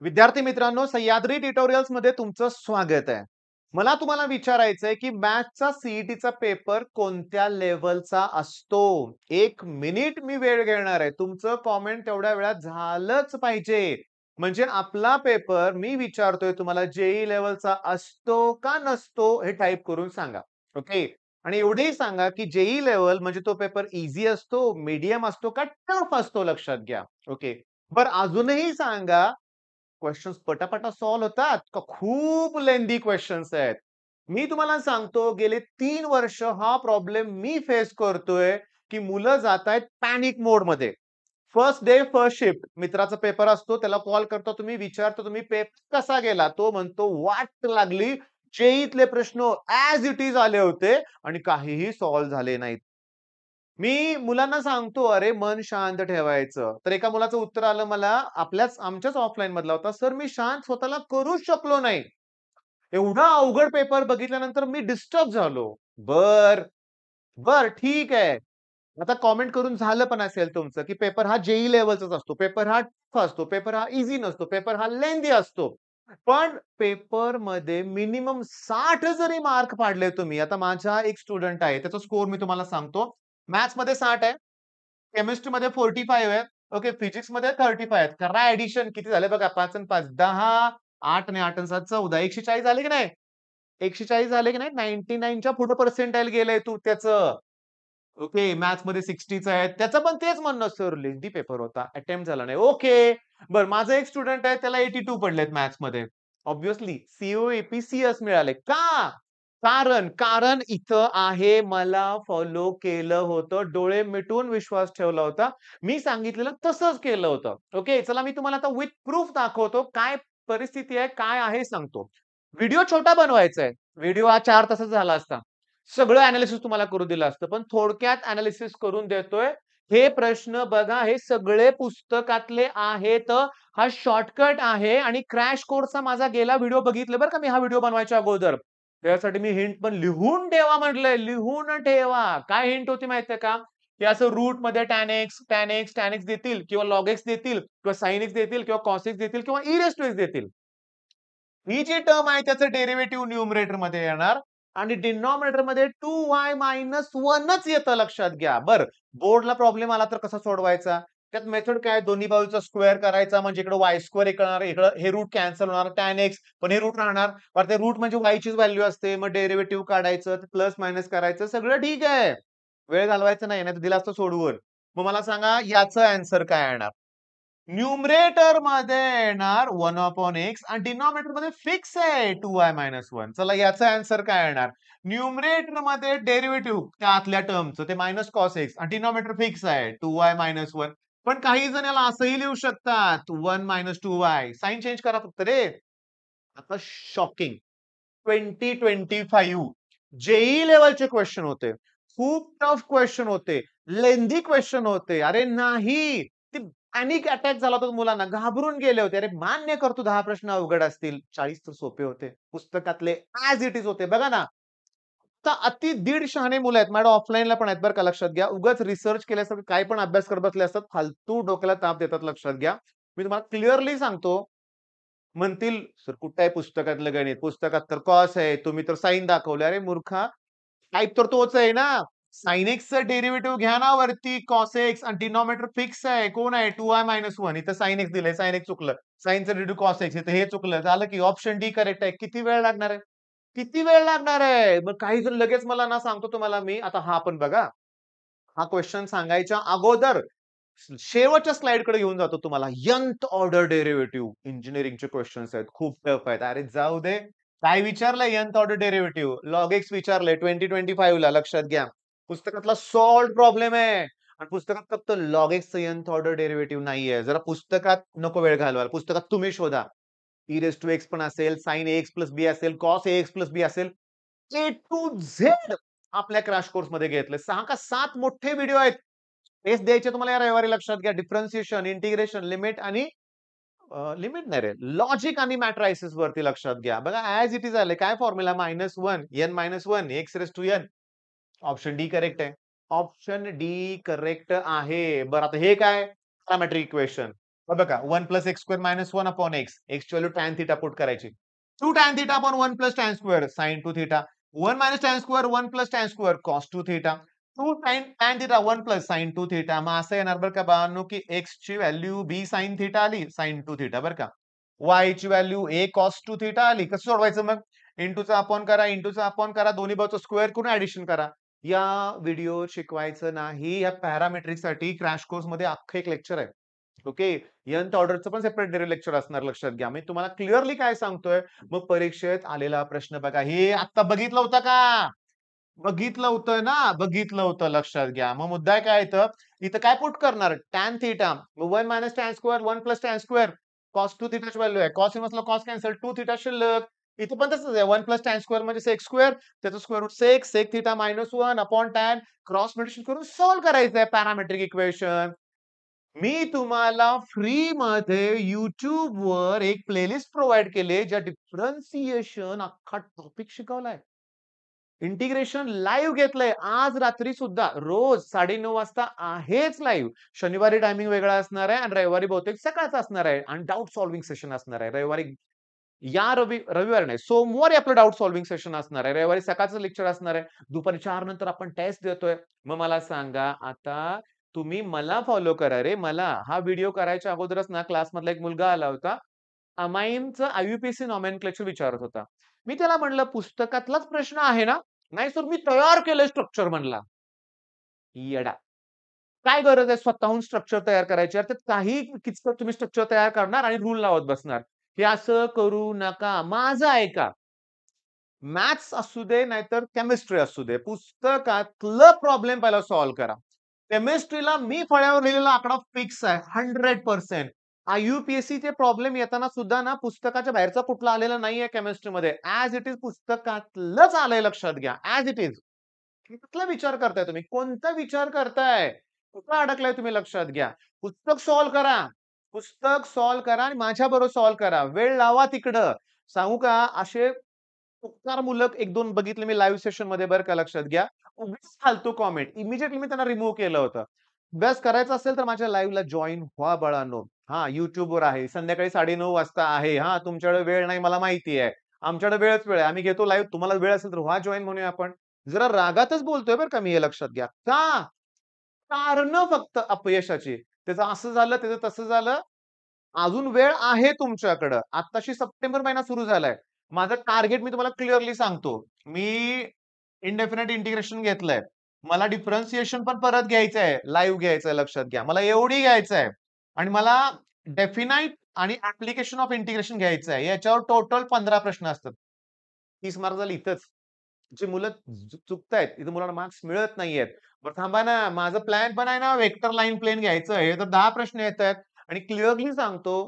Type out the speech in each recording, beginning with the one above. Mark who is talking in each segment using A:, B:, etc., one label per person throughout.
A: विद्यार्थी मित्रांनो, सह्याद्री ट्युटोरियल्स मध्ये तुमचं स्वागत आहे. मला तुम्हाला विचारायचं आहे की मॅथ्सचा सीईटीचा पेपर कोणत्या लेव्हलचा असतो? 1 मिनिट मी वेळ घेणार आहे. तुमचं कॉमेंट तेवढ्या वेळात झालंच पाहिजे. म्हणजे आपला पेपर मी विचारतोय तुम्हाला जेई लेव्हलचा असतो का नसतो हे टाइप करून सांगा. ओके. आणि एवढेही सांगा की जेई लेव्हल म्हणजे तो पेपर इझी असतो, मीडियम असतो का टफ असतो लक्षात घ्या. ओके. बरं अजूनही सांगा क्वेश्चन्स पटापटा सॉल्व्ह होतात का खूप लेंदी क्वेश्चन्स आहेत? मी तुम्हाला सांगतो गेले 3 वर्ष हा प्रॉब्लेम मी फेस करतोय, की मुलं जातायत पॅनिक मोडमध्ये. फर्स्ट डे फर्स्ट शिफ्ट मित्राचा पेपर असतो, त्याला कॉल करता तुम्ही, विचारता तुम्ही पेपर कसा गेला? तो म्हणतो वाट लागली. जेईतले प्रश्न ॲज इट इज आले होते आणि काहीही सॉल्व्ह झाले नाहीत. मी मुलांना सांगतो, "अरे मन शांत ठेवायचं." तर एका मुलाचं उत्तर आलं मला आमच्याच ऑफलाईन मधला होता. "सर मी शांत स्वतःला करूच शकलो नाही. एवढा अवघड पेपर बघितल्यानंतर मी डिस्टर्ब झालो." "बर, बर ठीक आहे." आता कमेंट करून झालं पण असेल तुमचं, की पेपर हा जेईई लेव्हलचाच असतो. पेपर हा टफ असतो. पेपर हा ईझी नसतो. पेपर हा लेंदी असतो. पण पेपरमध्ये मिनिमम 60 जरी मार्क पाडले तुम्ही, आता माझा एक स्टुडंट आहे, त्याचा स्कोर मी तुम्हाला सांगतो. मॅथ्समध्ये 60 आहे. केमिस्ट्रीमध्ये 45 आहेत. ओके. फिजिक्समध्ये 35 आहेत. करा ॲडिशन किती झाले बघा 5 आणि 5 10, 8 आणि 8 आणि 7 14. 140 झाले की नाही? 140 झाले की नाही? 99च्या पुढे पर्सेंटाइल गेलंय तू त्याचं. ओके. मॅथ्समध्ये 60च आहेत. त्याचं पण तेच म्हणणं, "सर लेंदी पेपर होता. अटेम्प्ट झाला नाही." ओके. बरं माझा एक स्टुडंट आहे त्याला 82 पडलेत मॅथ्समध्ये. ऑब्व्हियसली सीओएपी सीएस मिळाले. का? कारण इथं आहे मला फॉलो केलं होतं. डोळे मिटून विश्वास ठेवला होता. मी सांगितलेलं तसंच केलं होतं. ओके. चला मी तुम्हाला आता विथ प्रूफ दाखवतो. काय परिस्थिती आहे, काय आहे सांगतो. व्हिडिओ छोटा बनवायचा आहे. व्हिडिओ हा 4 तासाचा झाला असता. सगळं एनालिसिस तुम्हाला करू दिलं असतं. पण थोडक्यात एनालिसिस करून देतोय. हे प्रश्न बघा, हे सगळे पुस्तकातले आहेत. हा शॉर्टकट आहे आणि क्रॅश कोर्सचा माझा गेला व्हिडिओ बघितले बरं का मी हा व्हिडिओ बनवायच्या अगोदर. त्यासाठी मी हिंट पण लिहून ठेवा म्हटलंय, लिहून ठेवा. काय हिंट होती माहितीये का? की असं रूटमध्ये tan x देतील किंवा log x देतील किंवा sin x देतील किंवा cos x देतील किंवा e raised to x देतील. ही जी टर्म आहे त्याचं डेरिव्हेटिव्ह न्यूमरेटरमध्ये येणार आणि डिनॉमिनेटरमध्ये 2y-1च येतं लक्षात घ्या. बरं, बोर्डला प्रॉब्लेम आला तर कसा सोडवायचा? त्यात मेथड काय दोन्ही बाजूचा स्क्वेअर करायचा म्हणजे इकडे y स्क्वेअर येणार, इकडं हे रूट कॅन्सल होणार tan x पण हे रूट राहणार. पण ते रूट म्हणजे y चीच व्हॅल्यू असते. मग डेरिव्हेटिव्ह काढायचं, प्लस मायनस करायचं सगळं ठीक आहे. वेळ घालवायचा नाही, नाहीतर दिलं असतं सोडवून. मग मला सांगा याचं आन्सर काय येणार? न्यूमरेटर मध्ये येणार 1/x आणि डिनॉमिनेटर मध्ये फिक्स आहे 2y-1. चला याचा आन्सर काय येणार? न्यूमरेटर मध्ये डेरिव्हेटिव्ह त्या आतल्या टर्मचं ते मायनस कॉस एक्स आणि डिनॉमिनेटर फिक्स आहे 2y-1. पण काही जण याला असंही लिहू शकतात 1 - 2y. साइन चेंज करा फक्त रे. आता शॉकिंग 2025 जेई लेवलचे क्वेश्चन होते. खूप टफ क्वेश्चन होते. लेंदी क्वेश्चन होते. अरे नाही. ती पॅनिक अटॅक झाला होता मुलांना. घाबरून गेले होते. अरे मान्य करतो 10 प्रश्न अवघड असतील. 40 तर सोपे होते. पुस्तकातले ॲज इट इज होते. बघा ना. तर अति दीड शहाणे मुलं आहेत. मॅडम ऑफलाईनला पण आहेत बरं का लक्षात घ्या. उगाच रिसर्च केल्यासारखं काही पण अभ्यास करत बसले असतात. फालतू डोक्याला ताप देतात लक्षात घ्या. मी तुम्हाला क्लिअरली सांगतो. म्हणतील, "सर कुठं आहे पुस्तकातलं गणित? पुस्तकात तर कॉस आहे. तुम्ही तर साइन दाखवले." अरे मूर्खा, टाइप तर तोच आहे ना. sin xचं डेरिव्हेटिव्ह घ्या ना वरती cos x आणि डिनॉमिनेटर फिक्स आहे. कोण आहे? 2y-1 इथं sin x दिलंय. sin x चुकलं. साइनचं डेरिव्हेटिव्ह cos x इथं हे चुकलं. झालं की ऑप्शन डी करेक्ट आहे. किती वेळ लागणार आहे? किती वेळ लागणार आहे? मग काही जण लगेच मला ना सांगतो तुम्हाला मी आता हा पण बघा. हा क्वेश्चन सांगायच्या अगोदर शेवटच्या स्लाइडकडे घेऊन जातो तुम्हाला. nth ऑर्डर डेरिव्हेटिव्ह इंजिनिअरिंगचे क्वेश्चन्स आहेत. खूप टफ आहेत. अरे जाऊ दे. काय विचारलंय nth order derivative? Log x विचारलंय 2025 ला लक्षात घ्या. पुस्तकातला सॉल्व्ड प्रॉब्लेम आहे. आणि पुस्तकात फक्त लॉग एक्सचं nth ऑर्डर डेरिव्हेटिव्ह नाहीये. जरा पुस्तकात नको वेळ घालवायला. पुस्तकात तुम्ही शोधा. e raised to x पण असेल, sin ax plus b असेल, cos ax plus b असेल. ए टू झेड आपल्या क्रॅश कोर्समध्ये घेतलंय. 6 का 7 मोठे व्हिडिओ आहेत. टेस्ट द्यायचे तुम्हाला या रविवारी लक्षात घ्या. डिफरन्शिएशन, इंटिग्रेशन, लिमिट आणि लिमिट नाही रे, लॉजिक आणि मॅट्रायसिस वरती लक्षात घ्या. बघा ॲज इट इज आलंय. काय formula? -1 n-1 x raise to n. Option D correct आहे. ऑप्शन डी करेक्ट आहे. बरं आता हे काय? Parametric equation. बघा 1 plus x square minus 1 upon x. एक्सची व्हॅल्यू टॅन थिटा पुट करायची. 2 tan theta upon 1 plus tan square sine 2 theta. 1 minus tan square 1 plus tan square cos 2 theta. 2 sine tan theta 1 plus sine 2 theta. मग असं येणार बरं का बाळांनो, की एक्सची value बी sine theta आली, साइन 2 थिटा बरं का. वायची व्हॅल्यू ए कॉस 2 थिटा आली. कसं सोडवायचं मग? इंटूचा अपॉन करा, इंटूचा अपॉन करा, दोन्ही बाजूचं स्क्वेअर करून ॲडिशन करा. या व्हिडिओ शिकवायचं नाही. या पॅरामेट्रिकसाठी क्रॅश कोर्समध्ये अख्खं एक लेक्चर आहे. ओके. nth ऑर्डरचं पण सेपरेट डेरिव्हेटिव्ह लेक्चर असणार लक्षात घ्या. मी तुम्हाला क्लिअरली काय सांगतोय, मग परीक्षेत आलेला प्रश्न बघा. हे आता बघितलं होतं का? बघितलं होतं ना? बघितलं होतं लक्षात घ्या. मग मुद्दा काय इथं? इथं काय पुट करणार? Tan theta 1 minus tan square 1 plus tan square cos 2 थिटाची व्हॅल्यू आहे. कॉस इन्व्हर्सला कॉस कॅन्सल 2 थिटा शिल्लक. इथे पण तसंच आहे. 1 प्लस टॅन स्क्वेअर म्हणजे सेक स्क्वेअर त्याचं square root sec theta minus 1 upon tan cross multiplication करून सॉल्व्ह करायचं आहे पॅरामेट्रिक इक्वेशन. मी तुम्हाला फ्रीमध्ये YouTubeवर एक प्लेलिस्ट प्रोव्हाईड केली ज्या डिफरन्सिएशन अख्खा टॉपिक शिकवलाय. इंटिग्रेशन लाईव्ह घेतलंय आज रात्री सुद्धा रोज 9:30 वाजता आहेच लाईव्ह. शनिवारी टायमिंग वेगळा असणार आहे आणि रविवारी बहुतेक सकाळचा असणार आहे आणि डाउट सॉल्व्हिंग सेशन असणार आहे. रविवारी नाही, सोमवारी आपलं डाउट सॉल्व्हिंग सेशन असणार आहे. रविवारी सकाळचं लेक्चर असणार आहे. दुपारी 4 नंतर आपण टेस्ट देतोय. मग मला सांगा आता तुम्ही मला फॉलो करा रे मला. हा व्हिडिओ करायच्या अगोदरच ना क्लासमधला एक मुलगा आला होता. अमाईनचं आय-यू-पी-एस-सी नॉमेनक्लेचर विचारत होता. मी त्याला म्हणलं, "पुस्तकातलाच प्रश्न आहे ना?" "नाही सर, मी तयार केलंय स्ट्रक्चर" म्हणला. येडा. काय गरज आहे स्वतःहून स्ट्रक्चर तयार करायची? अरे, त्यात काही किचकट तुम्ही स्ट्रक्चर तयार करणार आणि रूल लावत बसणार. हे असं करू नका. माझं ऐका. मॅथ्स असू दे, नाहीतर केमिस्ट्री असू दे, पुस्तकातलं प्रॉब्लेम पहिला सॉल्व्ह करा. केमिस्ट्रीला मी फळ्यावर लिहिलेला आकडा फिक्स आहे 100%. आय-यू-पी-एस-सीचे प्रॉब्लेम येताना सुद्धा ना पुस्तकाच्या बाहेरचा कुठला आलेला नाहीये केमिस्ट्रीमध्ये. ॲज इट इज पुस्तकातलंच आलंय लक्षात घ्या. As it is. कुठला विचार करताय तुम्ही? कोणता विचार करताय? कुठं अडकलाय तुम्ही लक्षात घ्या. पुस्तक सॉल्व्ह करा. पुस्तक सॉल्व्ह करा आणि माझ्याबरोबर सॉल्व्ह करा. वेळ लावा तिकडं. सांगू का असे उपकारमूलक 1-2 बघितले मी लाईव्ह सेशनमध्ये बरं का लक्षात घ्या. उगीच फालतू कॉमेंट. इमिडिएटली मी त्यांना रिमूव्ह केलं होतं. अभ्यास करायचा असेल तर माझ्या लाईव्हला जॉइन व्हा बाळांनो. हां, YouTubeवर आहे. संध्याकाळी 9:30 वाजता आहे. हां, तुमच्याकडे वेळ नाही मला माहिती आहे. आमच्याकडे वेळच वेळ आहे. आम्ही घेतो लाईव्ह. तुम्हाला वेळ असेल तर व्हा जॉइन म्हणूया आपण. जरा रागातच बोलतोय बरं का मी हे लक्षात घ्या. का? कारणं फक्त अपयशाची. त्याचं असं झालं, त्याचं तसं झालं. अजून वेळ आहे तुमच्याकडं. आत्ताशी सप्टेंबर महिना सुरू झालाय. माझं टार्गेट मी तुम्हाला क्लिअरली सांगतो. मी इंडेफिनिट इंटिग्रेशन घेतलंय. मला डिफरन्शिएशन पण परत घ्यायचं आहे. लाईव्ह घ्यायचं आहे लक्षात घ्या. मला एवढी घ्यायचं आहे आणि मला डेफिनाइट आणि ॲप्लिकेशन ऑफ इंटिग्रेशन घ्यायचं आहे. याच्यावर टोटल 15 प्रश्न असतात. 30 मार्क झाले इथंच. जी मुलं चुकतायत, इथं मुलांना मार्क्स मिळत नाहीयेत. बरं थांबा ना, माझं प्लॅन पण आहे ना वेक्टर लाईन प्लेन घ्यायचं. हे तर 10 प्रश्न येतायत आणि क्लिअरली सांगतो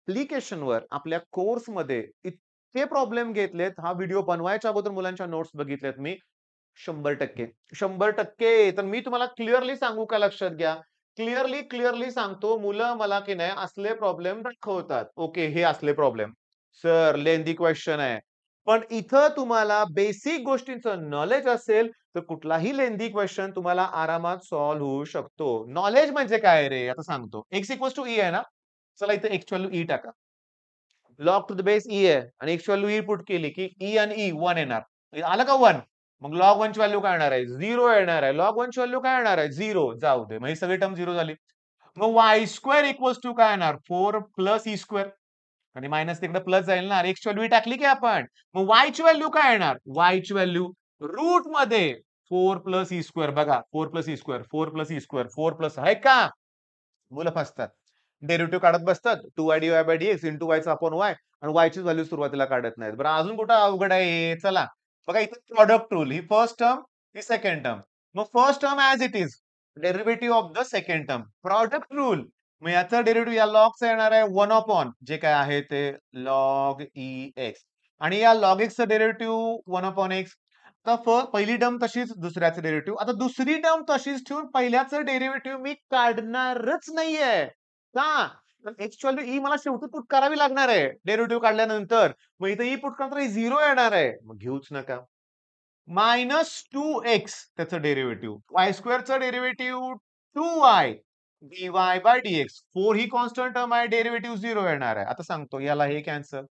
A: ॲप्लिकेशनवर आपल्या कोर्समध्ये इतके प्रॉब्लेम घेतलेत. हा व्हिडिओ बनवायच्या अगोदर मुलांच्या नोट्स बघितल्यात मी. 100%. 100% तर मी तुम्हाला क्लिअरली सांगू का लक्षात घ्या. क्लिअरली सांगतो मुलं मला की नाही असले प्रॉब्लेम दाखवतात. ओके हे असले प्रॉब्लेम. सर लेंथी क्वेश्चन आहे. पण इथं तुम्हाला बेसिक गोष्टींचं नॉलेज असेल तर कुठलाही लेंथी क्वेश्चन तुम्हाला आरामात सॉल्व्ह होऊ शकतो. नॉलेज म्हणजे काय रे? आता सांगतो. x इक्वॉल्स टू ई आहे ना? चला इथे x व्हॅल्यू ई टाका. Log to the base E आहे आणि x व्हॅल्यू ई पुट केली की ई आणि ई 1 येणार. आलं का 1? मग log 1 ची व्हॅल्यू काय येणार आहे? 0 येणार आहे. log 1 ची व्हॅल्यू काय येणार आहे? 0. जाऊ दे. मग ही सगळी टर्म 0 झाली. मग y स्क्वेअर इक्वल्स टू काय येणार? 4 प्लस ई स्क्वेअर आणि मायनस तिकडे प्लस जाईल ना. x ची व्हॅल्यू टाकली की आपण. मग y ची व्हॅल्यू काय येणार? y ची व्हॅल्यू रूटमध्ये 4 प्लस ई स्क्वेअर बघा. 4 plus e square, 4 plus e square, 4 plus आहे का? मुलं फसतात. डेरिव्हेटिव्ह काढत बसतात. 2y dy by dx into वायचा अपॉन वाय आणि y चीच व्हॅल्यू सुरुवातीला काढत नाहीत. बरं अजून कुठं अवघड आहे हे? चला. बघा इथे प्रॉडक्ट रूल. ही फर्स्ट टर्म, ही सेकंड टर्म. मग first term as it is. Derivative of the second term. Product rule. मग याचा डेरिव्हेटिव्ह या लॉगचा येणार आहे 1 अपॉन जे काय आहे ते लॉग एक्स आणि या लॉग एक्सचं डेरिव्हेटिव्ह 1 अपॉन एक्स. आता पहिली टर्म तशीच दुसऱ्याचं डेरिव्हेटिव्ह. आता दुसरी टर्म तशीच ठेवून पहिल्याचं डेरिव्हेटिव्ह मी काढणारच नाहीये. का? तर एक्स व्हॅल्यू ई मला शेवटी पुट करावी लागणार आहे डेरिव्हेटिव्ह काढल्यानंतर. मग इथे ई पुट करता 0 येणार आहे. मग घेऊच नका. -2x त्याचं डेरिव्हेटिव्ह. y स्क्वेअरचं derivative 2y dy by dx. 4 ही कॉन्स्टंट टर्म आहे, डेरिव्हेटिव्ह 0 येणार आहे. आता सांगतो याला हे कॅन्सल.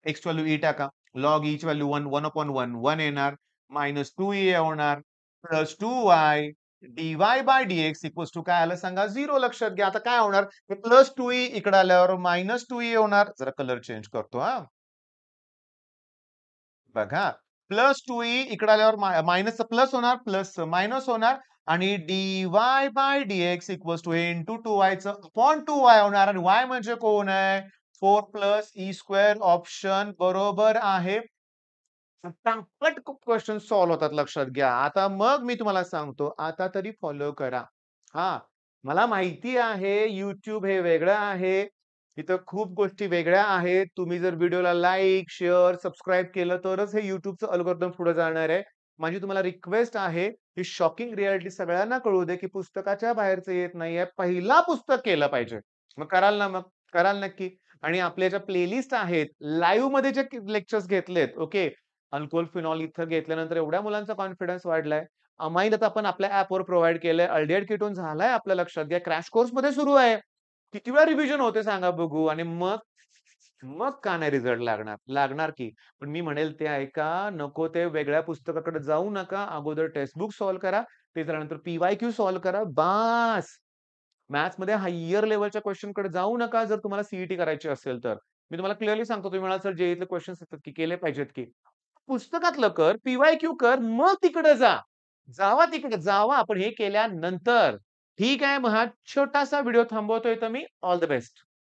A: एक्स व्हॅल्यू ई टाका. लॉग ईची व्हॅल्यू 1, 1/1, 1 येणार. -2e होणार. +2y dy by dx equals to काय आलं सांगा? 0 लक्षात घ्या. आता काय होणार? +2e इकडे आल्यावर -2e होणार. जरा कलर चेंज करतो हां. बघा. +2e इकडे आल्यावर मायनसचं प्लस होणार, प्लसचं मायनस होणार आणि dy by dx equals to हे इंटू 2yचं अपॉन 2y होणार आणि y म्हणजे कोण आहे? 4 + e² ऑप्शन बरोबर आहे. पटापट क्वेश्चन सॉल्व्ह होतात लक्षात घ्या. आता मग मी तुम्हाला सांगतो, आता तरी फॉलो करा. हां, मला माहिती आहे YouTube हे वेगळं आहे. इथं खूप गोष्टी वेगळ्या आहेत. तुम्ही जर व्हिडिओला लाइक, शेअर, सबस्क्राईब केलं तरच हे YouTubeचं अल्गोरिदम पुढे जाणार आहे. माझी तुम्हाला रिक्वेस्ट आहे, ही शॉकिंग रिअॅलिटी सगळ्यांना कळू दे, की पुस्तकाच्या बाहेरचं येत नाहीये. पहिला पुस्तक केलं पाहिजे. मग कराल ना मग? कराल नक्की. आणि आपल्या ज्या प्लेलिस्ट आहेत, लाईव्हमध्ये जे लेक्चर्स घेतलेत, ओके. अल्कोहोल फिनॉल इथं घेतल्यानंतर एवढ्या मुलांचा कॉन्फिडन्स वाढलाय. अमाइन आता आपण आपल्या ॲपवर प्रोव्हाईड केलंय. अल्डिहाइड कीटोन झालाय आपल्या लक्षात घ्या. क्रॅश कोर्समध्ये सुरू आहे. किती वेळा रिव्हिजन होते सांगा बघू आणि मग मग का नाही रिझल्ट लागणार? लागणार की. पण मी म्हणेल ते ऐका. नको ते वेगळ्या पुस्तकाकडे जाऊ नका. अगोदर टेक्स्ट बुक सॉल्व्ह करा. ते झाल्यानंतर पी-वाय-क्यू सॉल्व्ह करा. बास. मॅथ्समध्ये हायर लेव्हलच्या क्वेशनकडे जाऊ नका जर तुम्हाला सी करायची असेल तर. मी तुम्हाला क्लिअरली सांगतो तुम्ही म्हणाल सर जे-ई-ईतले क्वेशन्स येतात की केले पाहिजेत की. पुस्तकातलं कर, पी-वाय-क्यू कर, मग तिकडे जा. जावा तिकडे, जावा. पण हे केल्यानंतर. ठीक आहे, मग हा छोटासा व्हिडिओ थांबवतोय तर मी. All the best.